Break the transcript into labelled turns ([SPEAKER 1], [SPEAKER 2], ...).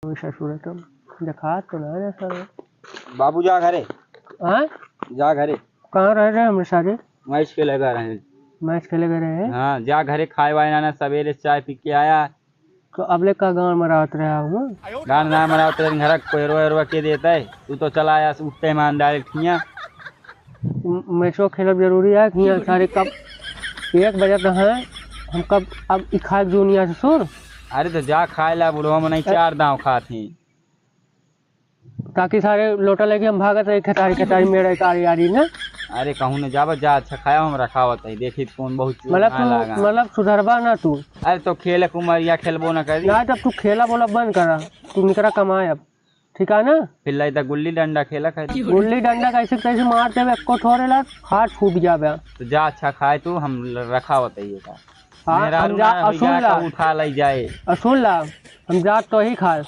[SPEAKER 1] ससुर तो देखा तो ना सर।
[SPEAKER 2] बाबू जा घरे।
[SPEAKER 1] हाँ
[SPEAKER 2] जा घरे।
[SPEAKER 1] कहाँ रह रहे हम सारे?
[SPEAKER 2] मैच खेले गए रहे।
[SPEAKER 1] मैच खेले गए हैं।
[SPEAKER 2] हाँ जा घरे खाए वाए ना सवेरे चाय पी के आया।
[SPEAKER 1] तो अबले का गाँव में रात रहा हूँ।
[SPEAKER 2] गान ना मरा उतर घर कोई रोए के देता है। तू तो चला आया उठते मान डायरेक्ट हियाँ।
[SPEAKER 1] मैचो खेलब जरूरी है कि यहाँ सारे कब 1 बजे तो हैं हम कब अब खा दुनिया से सुन।
[SPEAKER 2] अरे तो जा खाए ला बुढ़वा में नहीं 4 दाव खाती।
[SPEAKER 1] ताकि सारे लोटा लेके हम भागत रहे खटारी खटारी मेरे कारी यारी ना।
[SPEAKER 2] अरे कहूँ ने जाब जा अच्छा खाया हम रखावत है देखी कौन बहुत
[SPEAKER 1] मतलब सुधरबा ना तू।
[SPEAKER 2] अरे तो खेल कुमरिया खेलबो ना करी
[SPEAKER 1] ना तब तू खेला बोला बंद करा। तू निकला कमाए अब ठीक है ना।
[SPEAKER 2] फिर तो गुल्ली डंडा खेला कर।
[SPEAKER 1] गुल्ली डंडा कैसे कैसे मारते हुए को थोड़े ला हाथ फूट जावे।
[SPEAKER 2] तो जा अच्छा खाए तू हम रखावत है ये का।
[SPEAKER 1] हाँ हम जा
[SPEAKER 2] उठा ले जाए।
[SPEAKER 1] सुन ला हम जा तो ही खाए।